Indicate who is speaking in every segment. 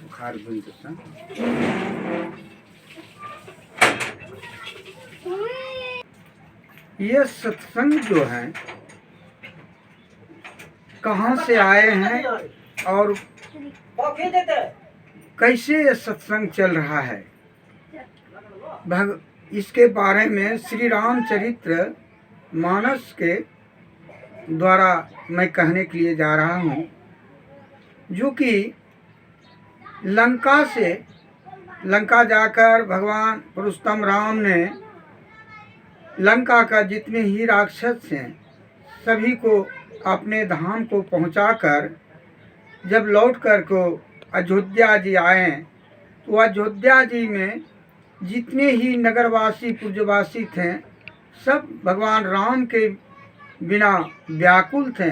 Speaker 1: बुखार हुई तो सा ये सत्संग जो है कहाँ से आए हैं और कैसे ये सत्संग चल रहा है, इसके बारे में श्री रामचरित्र मानस के द्वारा मैं कहने के लिए जा रहा हूँ। जो कि लंका जाकर भगवान पुरुषोत्तम राम ने लंका का जितने ही राक्षस हैं सभी को अपने धाम को पहुंचाकर जब लौट कर को अयोध्या जी आए तो अयोध्या जी में जितने ही नगरवासी पुरजवासी थे सब भगवान राम के बिना व्याकुल थे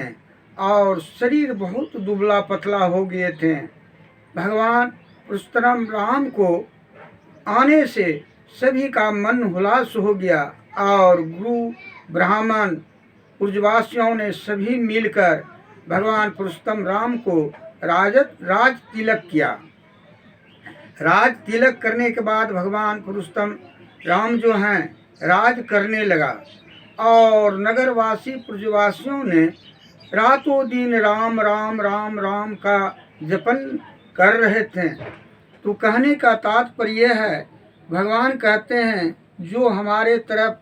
Speaker 1: और शरीर बहुत दुबला पतला हो गए थे। भगवान पुरुषोत्तम राम को आने से सभी का मन हुलास हो गया और गुरु ब्राह्मण पुरजवासियों ने सभी मिलकर भगवान पुरुषोत्तम राम को राज तिलक किया। राज तिलक करने के बाद भगवान पुरुषोत्तम राम जो हैं राज करने लगा और नगरवासी पुरजवासियों ने रातों दिन राम राम राम राम का जपन कर रहे थे। तो कहने का तात्पर्य है, भगवान कहते हैं जो हमारे तरफ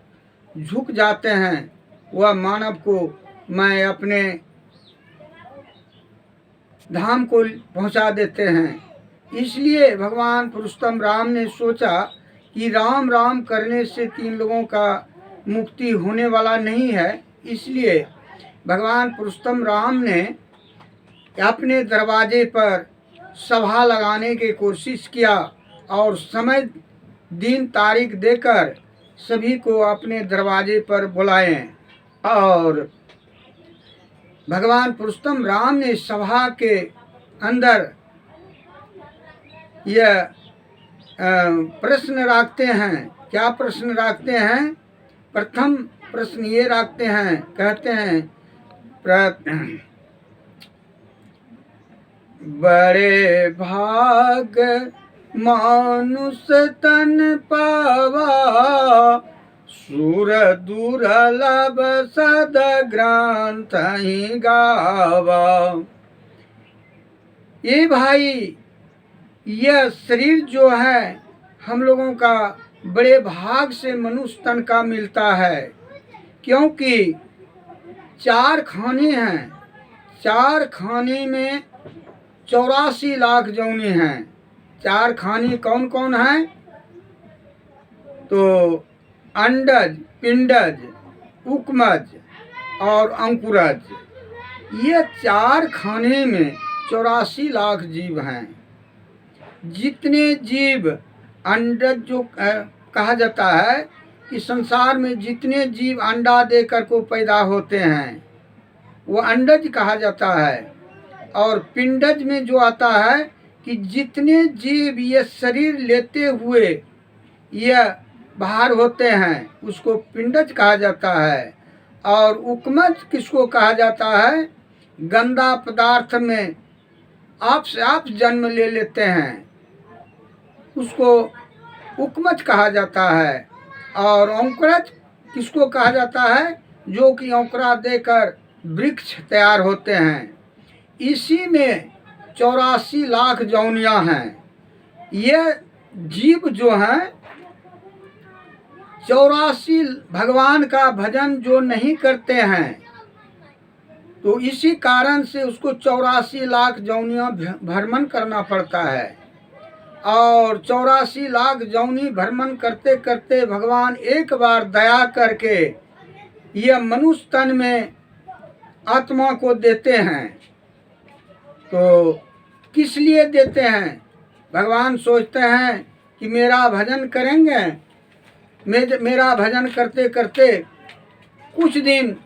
Speaker 1: झुक जाते हैं वह मानव को मैं अपने धाम को पहुंचा देते हैं। इसलिए भगवान पुरुषोत्तम राम ने सोचा कि राम राम करने से तीन लोगों का मुक्ति होने वाला नहीं है। इसलिए भगवान पुरुषोत्तम राम ने अपने दरवाजे पर सभा लगाने की कोशिश किया और समय दिन तारीख देकर सभी को अपने दरवाजे पर बुलाए और भगवान पुरुषोत्तम राम ने सभा के अंदर यह प्रश्न रखते हैं। क्या प्रश्न रखते हैं? प्रथम प्रश्न ये रखते हैं, कहते हैं बड़े भाग मानुष तन पावा सुर दुर्लभ सद ग्रंथ ही गावा। ये भाई यह शरीर जो है हम लोगों का बड़े भाग से मनुष्य तन का मिलता है, क्योंकि 4 खाने हैं। 4 खाने में 84 लाख जौने हैं। 4 खाने कौन कौन हैं? तो अंडज, पिंडज, उकमज और अंकुरज। ये 4 खाने में 84 लाख जीव हैं। जितने जीव अंडज जो कहा जाता है कि संसार में जितने जीव अंडा देकर को पैदा होते हैं वो अंडज कहा जाता है। और पिंडज में जो आता है कि जितने जीव ये शरीर लेते हुए यह बाहर होते हैं उसको पिंडज कहा जाता है। और उकमज किसको कहा जाता है? गंदा पदार्थ में आप से आप जन्म ले लेते हैं उसको उकमज कहा जाता है। और अंकुरज किसको कहा जाता है? जो कि अंकुरा देकर वृक्ष तैयार होते हैं। इसी में 84 लाख जौनियाँ हैं। ये जीव जो हैं 84 भगवान का भजन जो नहीं करते हैं तो इसी कारण से उसको 84 लाख जौनियाँ भ्रमण करना पड़ता है। और 84 लाख जौनी भ्रमण करते करते भगवान एक बार दया करके यह मनुष्य तन में आत्मा को देते हैं। तो किस लिए देते हैं? भगवान सोचते हैं कि मेरा भजन करेंगे, मेरा भजन करते करते कुछ दिन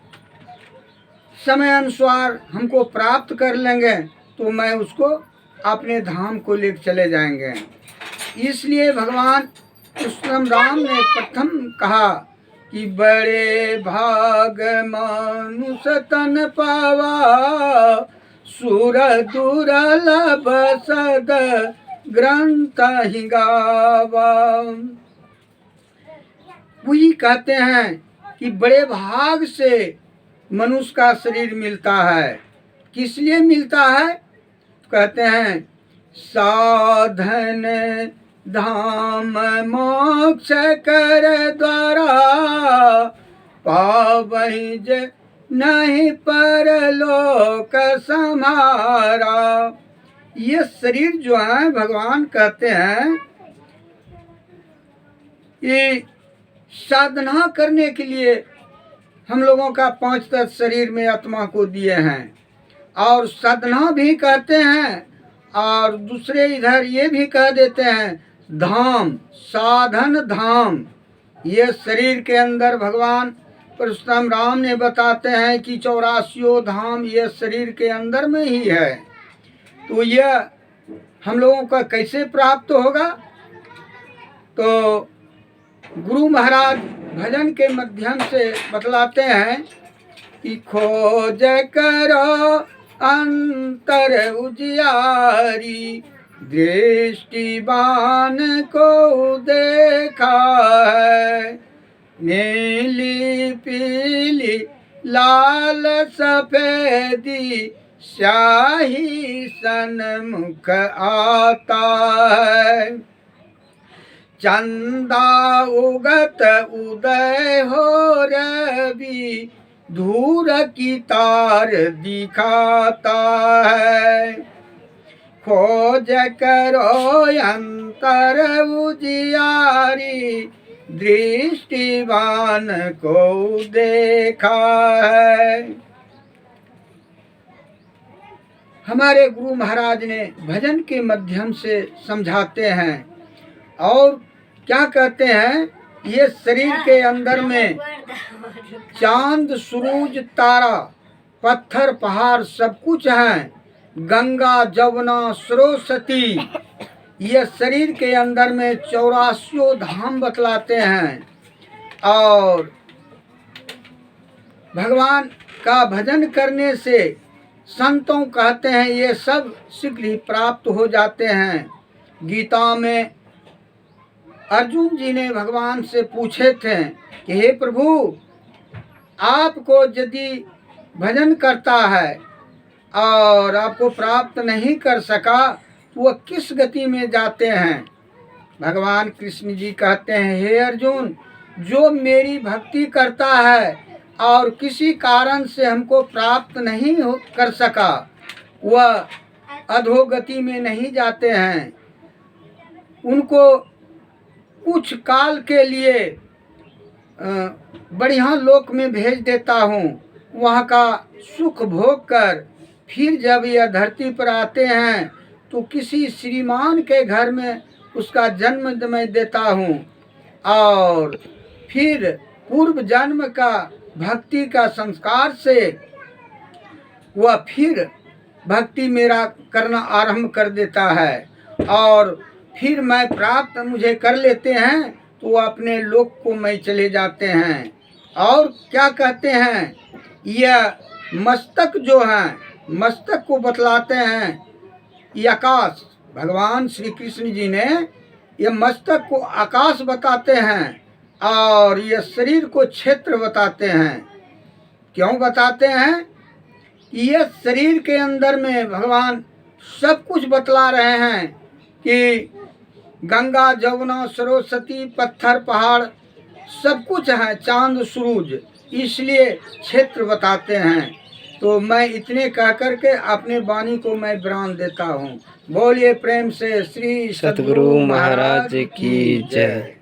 Speaker 1: समय अनुसार हमको प्राप्त कर लेंगे तो मैं उसको अपने धाम को लेकर चले जाएंगे। इसलिए भगवान पुरुषोत्तम राम ने प्रथम कहा कि बड़े भाग मानुष तन पावा सुर दुर्लभ सद ग्रंथ ही गावा। वही कहते हैं कि बड़े भाग से मनुष्य का शरीर मिलता है। किस लिए मिलता है? कहते हैं साधन धाम मोक्ष कर द्वारा, पावहि जे नहीं परलोक समारा। ये शरीर जो है भगवान कहते हैं ये साधना करने के लिए हम लोगों का 5 तत्व शरीर में आत्मा को दिए हैं। और साधना भी कहते हैं और दूसरे इधर ये भी कह देते हैं धाम, साधन धाम। ये शरीर के अंदर भगवान परशुराम राम ने बताते हैं कि 84 धाम ये शरीर के अंदर में ही है। तो यह हम लोगों का कैसे प्राप्त होगा? तो गुरु महाराज भजन के माध्यम से बतलाते हैं कि खोज करो अंतर उजियारी, दृष्टिबान को देखा है। नीली पीली लाल सफेदी स्याही सन्मुख आता है। चंदा उगत उदय हो रवि, धूर की तार दिखाता है। खोज करो अंतर उजियारी, दृष्टिवान को देखा है। हमारे गुरु महाराज ने भजन के माध्यम से समझाते हैं और क्या कहते हैं, ये शरीर के अंदर में चांद सूरज तारा पत्थर पहाड़ सब कुछ है। गंगा जमुना सरस्वती ये शरीर के अंदर में 84 धाम बतलाते हैं। और भगवान का भजन करने से संतों कहते हैं ये सब शीघ्र ही प्राप्त हो जाते हैं। गीता में अर्जुन जी ने भगवान से पूछे थे कि हे प्रभु, आपको यदि भजन करता है और आपको प्राप्त नहीं कर सका तो वह किस गति में जाते हैं? भगवान कृष्ण जी कहते हैं हे अर्जुन, जो मेरी भक्ति करता है और किसी कारण से हमको प्राप्त नहीं कर सका वह अधोगति में नहीं जाते हैं। उनको कुछ काल के लिए बढ़िया लोक में भेज देता हूँ, वहाँ का सुख भोग कर फिर जब यह धरती पर आते हैं तो किसी श्रीमान के घर में उसका जन्म मैं देता हूँ और फिर पूर्व जन्म का भक्ति का संस्कार से वह फिर भक्ति मेरा करना आरंभ कर देता है और फिर मैं प्राप्त मुझे कर लेते हैं तो अपने लोक को मैं चले जाते हैं। और क्या कहते हैं, यह मस्तक जो है मस्तक को बतलाते हैं ये आकाश। भगवान श्री कृष्ण जी ने यह मस्तक को आकाश बताते हैं और यह शरीर को क्षेत्र बताते हैं। क्यों बताते हैं? यह शरीर के अंदर में भगवान सब कुछ बतला रहे हैं कि गंगा जमुना सरस्वती पत्थर पहाड़ सब कुछ है, चांद सूरज, इसलिए क्षेत्र बताते हैं। तो मैं इतने कह कर के अपने वाणी को मैं विराम देता हूँ। बोलिए प्रेम से श्री सद्गुरु महाराज की जय।